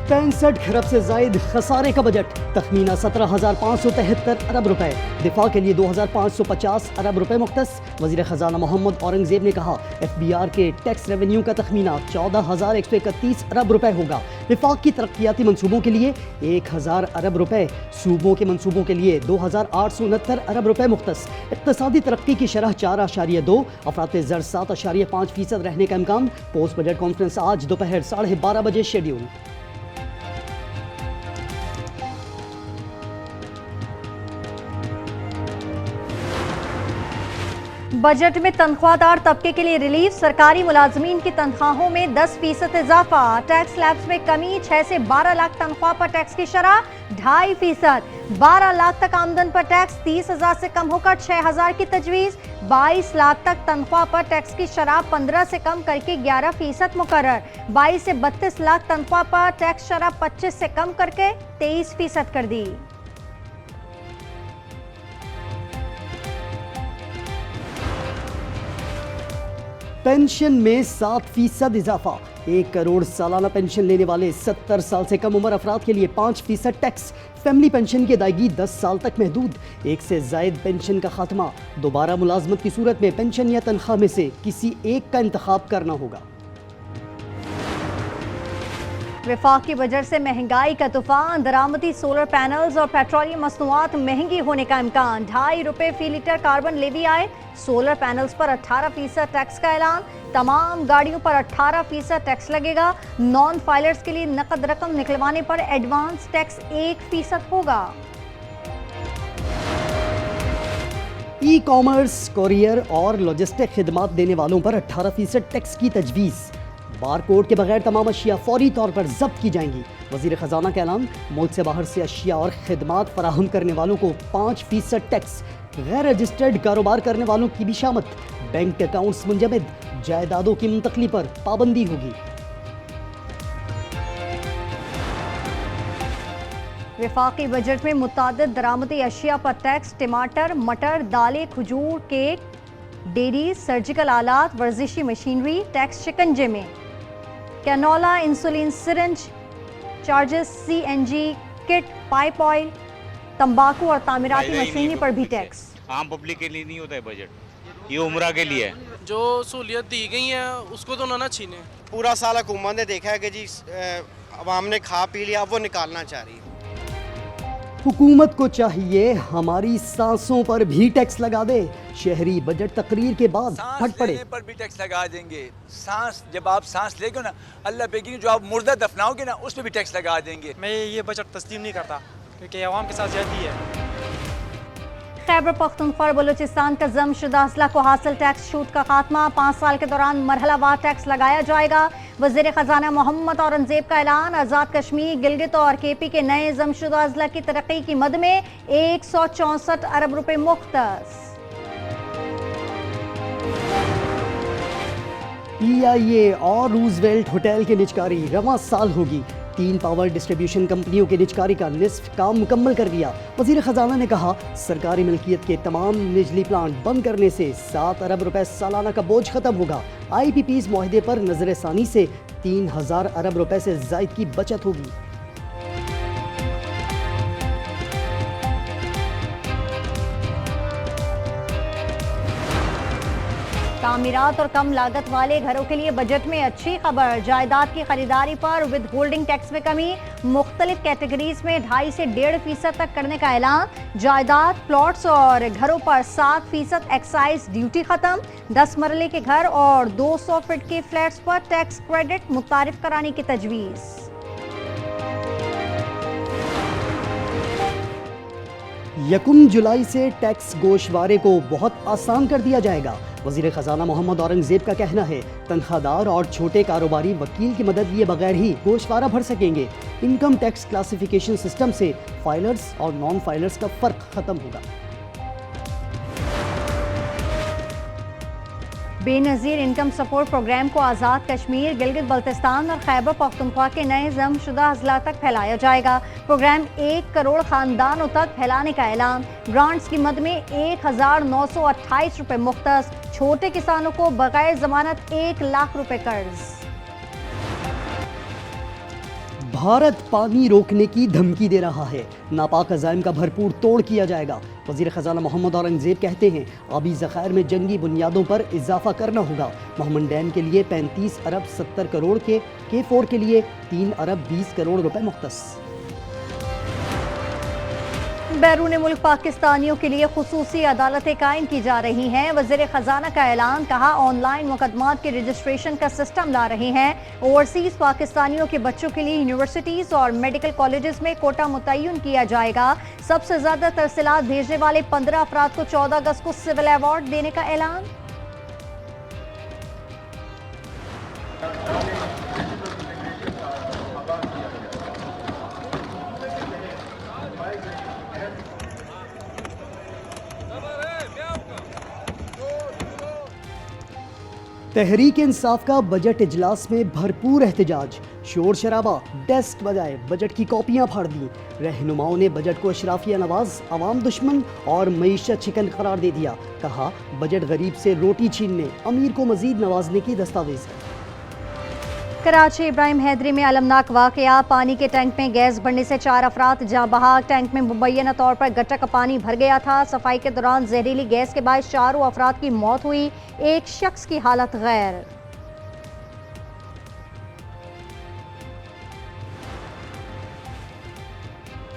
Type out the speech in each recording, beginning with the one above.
65 खरब से जायद खसारे का बजट, तखमीना 17,573 अरब रुपए। दिफा के लिए 2,550 अरब रुपए मुख्तस। वज़ीर ख़जाना मोहम्मद औरंगज़ेब ने कहा FBR के टैक्स रेवेन्यू का तखमीना 14,131 अरब रुपए होगा। विफाक की तरक्याती मनसूबों के लिए 1,000 अरब रुपए, सूबों के मनसूबों के लिए 2,869 अरब रुपए मुख्तस। इक़्तिसादी तरक्की की शरह 4.2, अफरात ज़र 7.5% रहने का इम्कान। पोस्ट बजट कॉन्फ्रेंस आज दोपहर 12:30 बजे शेड्यूल। बजट में तनख्वाहदार तबके के लिए रिलीफ, सरकारी मुलाजमीन की तनख्वाहों में 10% इजाफा, टैक्स स्लैब्स में कमी, 6 से 12 लाख तनख्वाह पर टैक्स की शरह 2.5%, 12 लाख तक आमदन पर टैक्स 30,000 से कम होकर 6,000 की तजवीज़, 22 लाख तक तनख्वाह पर टैक्स की शरह 15 से कम करके 11% मुकर्रर, 22 से 32 लाख तनख्वाह पर टैक्स शरह 25 से कम करके 23% कर दी। पेंशन में 7% इजाफा, 1 करोड़ सालाना पेंशन लेने वाले 70 साल से कम उम्र अफराद के लिए 5% टैक्स। फैमिली पेंशन की अदायगी 10 साल तक महदूद। 1 से जायद पेंशन का खात्मा, दोबारा मुलाजमत की सूरत में पेंशन या तनख्वाह में से किसी एक का इंतखाब करना होगा। वफाकी बजट से महंगाई का तूफान, दरामदी सोलर पैनल्स और पेट्रोलियम मसनूआत महंगी होने का इम्कान, 2.5 रुपए फी लीटर कार्बन लेवी आए। सोलर पैनल्स पर 18% टैक्स का ऐलान, तमाम गाड़ियों पर 18% टैक्स लगेगा। नॉन फाइलर्स के लिए नकद रकम निकलवाने पर एडवांस टैक्स 1% होगा। ई कॉमर्स, कोरियर और लॉजिस्टिक खिदमात देने वालों पर 18% टैक्स की तजवीज़। बारकोड के बगैर तमाम अशिया फौरी तौर पर जब्त की जाएंगी। वज़ीर ख़जाना का ऐलान, मुल्क से बाहर से अशिया और खिदमात फराहम करने वालों को 5% टैक्स। गैर रजिस्टर्ड कारोबार करने वालों की भी शामत। बैंक अकाउंट्स मुंजमद, जायदादों की मुंतकली पर पाबंदी होगी। वफाकी बजट में मुतादिद दरामदी अशिया पर टैक्स, टमाटर, मटर, दालें, खजूर, केक, डेयरी, सर्जिकल आलात, वर्जिशी मशीनरी, टैक्स शिकंजे में। Canola, insulin syringe charges, CNG kit, pipe oil, तंबाकू और तामीराती मशीनरी पर भी टैक्स। आम पब्लिक के लिए नहीं होता है बजट, ये उम्रा के लिए है। जो सहूलियत दी गई है उसको तो ना छीने। पूरा साल हुकूमत ने देखा है कि जी अवाम ने खा पी लिया, अब वो निकालना चाह रही है। हुकूमत को चाहिए हमारी सांसों पर भी टैक्स लगा दे। शहरी बजट तकरीर के बाद फट पड़े। पर भी टैक्स लगा देंगे। सांस जब आप सांस लेगे ना, अल्लाह बेगी जो आप मुर्दा दफनाओगे ना, उस पर भी टैक्स लगा देंगे। मैं ये बजट तस्लीम नहीं करता क्योंकि अवाम के साथ ज्यादती है। खैबर पख्तूनख्वा और बलूचिस्तान का जमशुदा अजला को हासिल टैक्स छूट का खात्मा, 5 साल के दौरान मरहलावार टैक्स लगाया जाएगा। वज़ीर ख़जाना मोहम्मद औरंगज़ेब का ऐलान, आज़ाद कश्मीर, गिलगित और KP के नए जमशुदा अजला की तरक्की की मद में 164 अरब रुपए मुख्तस। PIA और रूजवेल्ट होटल की निजकारी रवां साल होगी। 3 पावर डिस्ट्रीब्यूशन कंपनियों की निजकारी का निस्फ काम मुकम्मल कर दिया। वज़ीर ख़जाना ने कहा, सरकारी मिल्कियत के तमाम निजली प्लांट बंद करने से 7 अरब रुपए सालाना का बोझ खत्म होगा। IPPs मुआहदे पर नजरसानी से 3,000 अरब रुपए से ज़ायद की बचत होगी। तामीरात और कम लागत वाले घरों के लिए बजट में अच्छी खबर, जायदाद की खरीदारी पर विद होल्डिंग टैक्स में कमी, मुख्तलिफ कैटेगरीज में 2.5 से 1.5% तक करने का ऐलान। जायदाद, प्लॉट्स और घरों पर 7% एक्साइज ड्यूटी खत्म। 10 मरले के घर और 200 फीट के फ्लैट्स पर टैक्स क्रेडिट मुतारिफ कराने की तजवीज़। यकुम जुलाई से टैक्स गोशवारे को बहुत आसान कर दिया जाएगा। वज़ीर ख़जाना मोहम्मद औरंगज़ेब का कहना है, तनख्वाहदार और छोटे कारोबारी वकील की मदद लिए बगैर ही गोशवारा भर सकेंगे। इनकम टैक्स क्लासिफिकेशन सिस्टम से फाइलर्स और नॉन फाइलर्स का फ़र्क ख़त्म होगा। बेनज़ीर इनकम सपोर्ट प्रोग्राम को आज़ाद कश्मीर, गिलगित बल्तिस्तान और खैबर पख्तूनख्वा के नए जमशुदा अजला तक फैलाया जाएगा। प्रोग्राम 1 करोड़ ख़ानदानों तक फैलाने का ऐलान। ग्रांट्स की मद में 1,928 रुपये मुख्तस। छोटे किसानों को बगैर जमानत 1 लाख रुपए कर्ज। भारत पानी रोकने की धमकी दे रहा है, नापाक अज़ाइम का भरपूर तोड़ किया जाएगा। वज़ीर ख़ज़ाना मोहम्मद औरंगज़ेब कहते हैं आबी ज़ख़ायर में जंगी बुनियादों पर इजाफा करना होगा। मोहम्मद डैम के लिए 35 अरब 70 करोड़ के K4 के लिए 3 अरब 20 करोड़ रुपए मुख्तस। बैरून मुल्क पाकिस्तानियों के लिए खुसूसी अदालतें कायम की जा रही हैं। वज़ीर ख़जाना का ऐलान, कहा ऑनलाइन मुकदमात के रजिस्ट्रेशन का सिस्टम ला रहे हैं। ओवरसीज़ पाकिस्तानियों के बच्चों के लिए यूनिवर्सिटीज़ और मेडिकल कॉलेजेस में कोटा मुतय्यन किया जाएगा। सबसे ज़्यादा तरसीलात भेजने वाले 15 अफराद को 14 अगस्त को सिविल अवार्ड देने का ऐलान। तहरीक इंसाफ का बजट इजलास में भरपूर एहतजाज, शोर शराबा, डेस्क बजाए, बजट की कॉपियां फाड़ दी। रहनुमाओं ने बजट को अशराफिया नवाज, अवाम दुश्मन और मईशत शिकन करार दे दिया। कहा बजट गरीब से रोटी छीनने, अमीर को मजीद नवाजने की दस्तावेज है। कराची इब्राहिम हैदरी में अलमनाक वाकया, पानी के टैंक में गैस भरने से 4 अफराद जहाँ बहाक। टैंक में मुबैना तौर पर गटर का पानी भर गया था। सफाई के दौरान जहरीली गैस के बायस 4 अफराद की मौत हुई, एक शख्स की हालत गैर।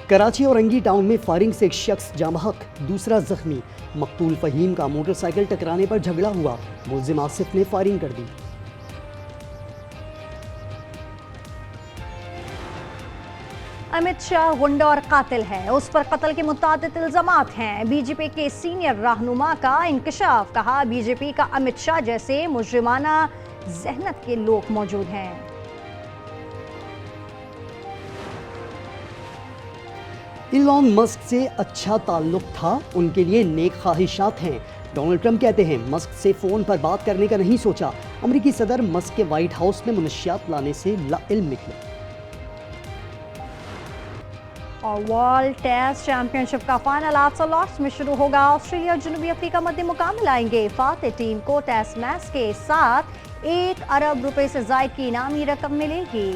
कराची औरंगी टाउन में फायरिंग से एक शख्स जाँ बहक, दूसरा जख्मी। मकतूल फहीम का मोटरसाइकिल टकराने पर झगड़ा हुआ, मुल्जिम आसिफ ने फायरिंग कर दी। अमित शाह गुंडा और कातिल है, उस पर कत्ल के मुतादिद इल्जामात हैं। बीजेपी के सीनियर रहनुमा का इंकशाफ, कहा बीजेपी का अमित शाह जैसे मुजरिमाना ज़हनत के लोग मौजूद हैं। इलॉन मस्क से अच्छा ताल्लुक था, उनके लिए नेक ख्वाहिशात हैं। डोनाल्ड ट्रंप कहते हैं मस्क से फ़ोन पर बात करने का नहीं सोचा। अमेरिकी सदर मस्क के व्हाइट हाउस में मुनशियात लाने से लाइल्म निकले। और वर्ल्ड टेस्ट चैंपियनशिप का फाइनल आज से लॉर्ड्स में शुरू होगा। ऑस्ट्रेलिया और जनूबी अफ्रीका मध्य मुकाबला आएंगे। फातेह टीम को टेस्ट मैच के साथ 1 अरब रुपए से ज़ायद की इनामी रकम मिलेगी।